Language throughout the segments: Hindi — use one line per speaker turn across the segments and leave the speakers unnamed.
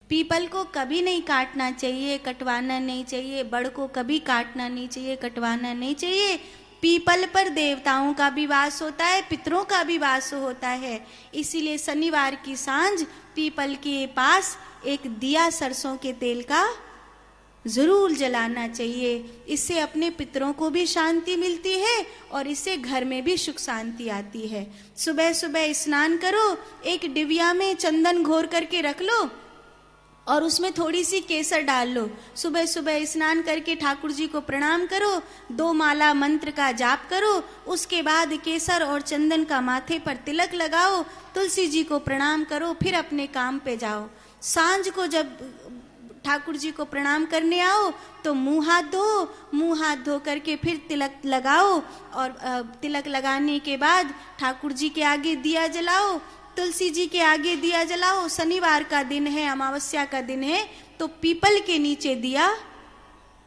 पीपल को कभी नहीं काटना चाहिए, कटवाना नहीं चाहिए। बड़ को कभी काटना नहीं चाहिए, कटवाना नहीं चाहिए। पीपल पर देवताओं का भी वास होता है, पितरों का भी वास होता है। इसीलिए शनिवार की सांझ पीपल के पास एक दिया सरसों के तेल का जरूर जलाना चाहिए। इससे अपने पितरों को भी शांति मिलती है और इससे घर में भी सुख शांति आती है। सुबह सुबह स्नान करो, एक डिबिया में चंदन घोर करके रख लो और उसमें थोड़ी सी केसर डाल लो। सुबह सुबह स्नान करके ठाकुर जी को प्रणाम करो, 2 माला मंत्र का जाप करो, उसके बाद केसर और चंदन का माथे पर तिलक लगाओ, तुलसी जी को प्रणाम करो, फिर अपने काम पे जाओ। सांझ को जब ठाकुर जी को प्रणाम करने आओ तो मुंह हाथ धो करके फिर तिलक लगाओ और तिलक लगाने के बाद ठाकुर जी के आगे दिया जलाओ, तुलसी जी के आगे दिया जलाओ। शनिवार का दिन है, अमावस्या का दिन है, तो पीपल के नीचे दिया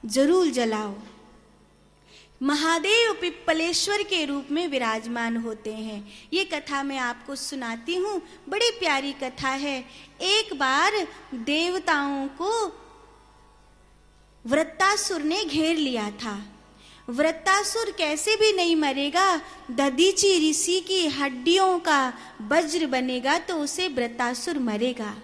जरूर जलाओ। महादेव पिप्पलेश्वर के रूप में विराजमान होते हैं। ये कथा मैं आपको सुनाती हूँ, बड़ी प्यारी कथा है। एक बार देवताओं को वृत्तासुर ने घेर लिया था। वृत्तासुर कैसे भी नहीं मरेगा, दधीचि ऋषि की हड्डियों का वज्र बनेगा तो उसे वृत्तासुर मरेगा।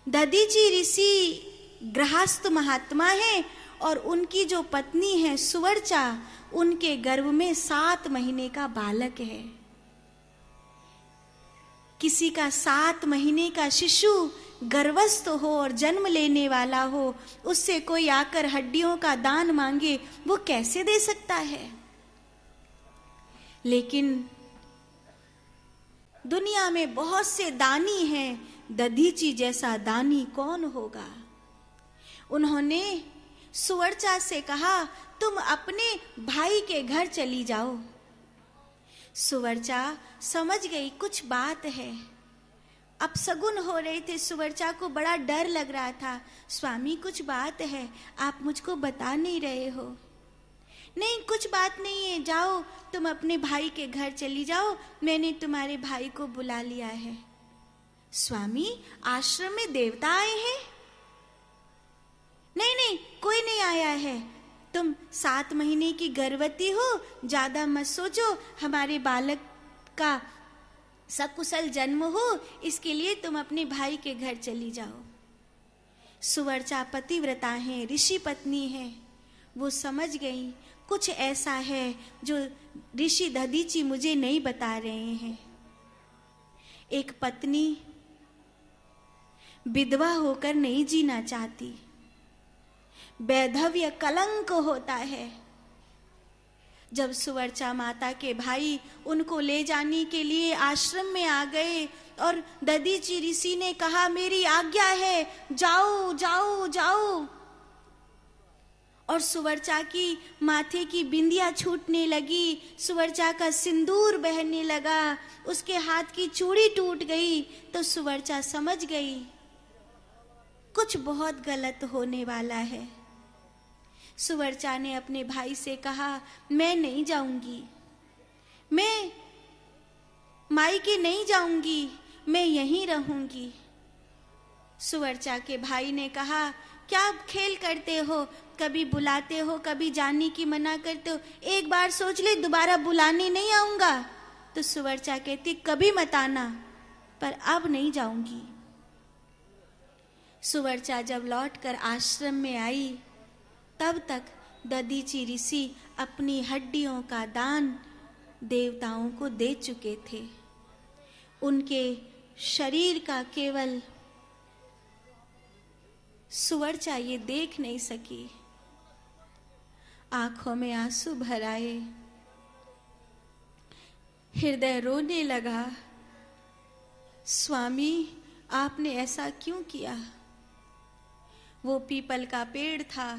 दधीचि ऋषि गृहस्थ महात्मा है और उनकी जो पत्नी है सुवर्चा, उनके गर्भ में 7 महीने का बालक है। किसी का 7 महीने का शिशु गर्भस्थ हो और जन्म लेने वाला हो, उससे कोई आकर हड्डियों का दान मांगे, वो कैसे दे सकता है? लेकिन दुनिया में बहुत से दानी हैं, दधीचि जैसा दानी कौन होगा? उन्होंने सुवर्चा से कहा, तुम अपने भाई के घर चली जाओ। सुवर्चा समझ गई कुछ बात है। अब सगुन हो रहे थे, सुवर्चा को बड़ा डर लग रहा था। स्वामी कुछ बात है, आप मुझको बता नहीं रहे हो। नहीं कुछ बात नहीं है, जाओ तुम अपने भाई के घर चली जाओ, मैंने तुम्हारे भाई को बुला लिया है। स्वामी आश्रम में देवता आए हैं? नहीं नहीं कोई नहीं आया है, तुम 7 महीने की गर्भवती हो, ज्यादा मत सोचो, हमारे बालक का सकुशल जन्म हो, इसके लिए तुम अपने भाई के घर चली जाओ। सुवर्चा पतिव्रता है, ऋषि पत्नी है, वो समझ गई कुछ ऐसा है जो ऋषि दधीचि मुझे नहीं बता रहे हैं। एक पत्नी विधवा होकर नहीं जीना चाहती, वैधव्य कलंक होता है। जब सुवर्चा माता के भाई उनको ले जाने के लिए आश्रम में आ गए और दधीचि ऋषि ने कहा, मेरी आज्ञा है, जाओ जाओ जाओ, और सुवर्चा की माथे की बिंदिया छूटने लगी, सुवर्चा का सिंदूर बहने लगा, उसके हाथ की चूड़ी टूट गई, तो सुवर्चा समझ गई कुछ बहुत गलत होने वाला है। सुवर्चा ने अपने भाई से कहा, मैं नहीं जाऊंगी, मैं मायके नहीं जाऊंगी, मैं यहीं रहूंगी। सुवर्चा के भाई ने कहा, क्या खेल करते हो, कभी बुलाते हो कभी जाने की मना करते हो, एक बार सोच ले दोबारा बुलाने नहीं आऊंगा। तो सुवर्चा कहती, कभी मत आना, पर अब नहीं जाऊंगी। सुवर्चा जब लौटकर आश्रम में आई, तब तक दधीचि ऋषि अपनी हड्डियों का दान देवताओं को दे चुके थे। उनके शरीर का केवल सुवर्चा ये देख नहीं सकी, आंखों में आंसू भर आए, हृदय रोने लगा। स्वामी आपने ऐसा क्यों किया? वो पीपल का पेड़ था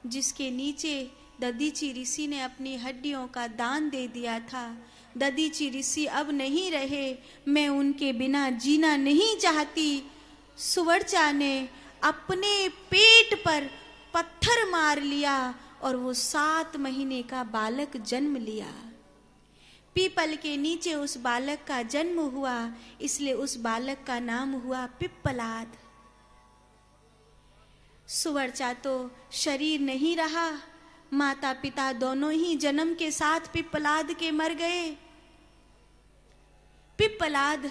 जिसके नीचे दधीचि ऋषि ने अपनी हड्डियों का दान दे दिया था। दधीचि ऋषि अब नहीं रहे, मैं उनके बिना जीना नहीं चाहती। सुवर्चा ने अपने पेट पर पत्थर मार लिया और वो 7 महीने का बालक जन्म लिया। पीपल के नीचे उस बालक का जन्म हुआ, इसलिए उस बालक का नाम हुआ पिप्पलाद। सुवर्चा तो शरीर नहीं रहा, माता पिता दोनों ही जन्म के साथ पिप्पलाद के मर गए। पिप्पलाद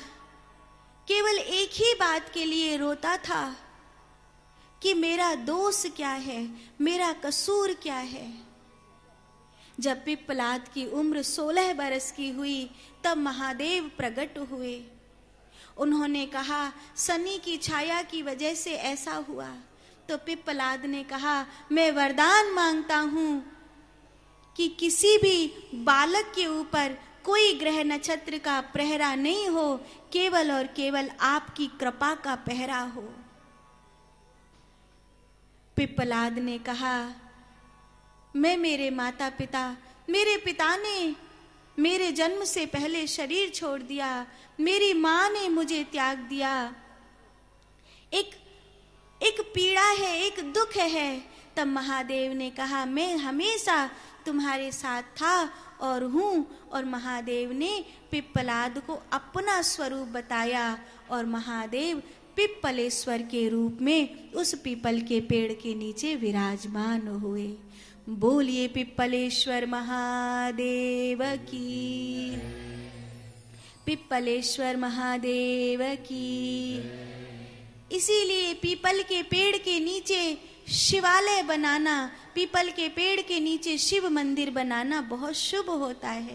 केवल एक ही बात के लिए रोता था कि मेरा दोष क्या है, मेरा कसूर क्या है। जब पिप्पलाद की उम्र 16 बरस की हुई तब महादेव प्रकट हुए। उन्होंने कहा शनि की छाया की वजह से ऐसा हुआ। तो पिप्पलाद ने कहा मैं वरदान मांगता हूं कि किसी भी बालक के ऊपर कोई ग्रह नक्षत्र का पहरा नहीं हो, केवल और केवल आपकी कृपा का पहरा हो। पिप्पलाद ने कहा मैं मेरे माता पिता, मेरे पिता ने मेरे जन्म से पहले शरीर छोड़ दिया, मेरी माँ ने मुझे त्याग दिया, एक पीड़ा है, एक दुख है। तब महादेव ने कहा मैं हमेशा तुम्हारे साथ था और हूँ। और महादेव ने पिप्पलाद को अपना स्वरूप बताया और महादेव पिप्पलेश्वर के रूप में उस पीपल के पेड़ के नीचे विराजमान हुए। बोलिए पिप्पलेश्वर महादेव की, पिप्पलेश्वर महादेव की। इसीलिए पीपल के पेड़ के नीचे शिवालय बनाना, पीपल के पेड़ के नीचे शिव मंदिर बनाना बहुत शुभ होता है।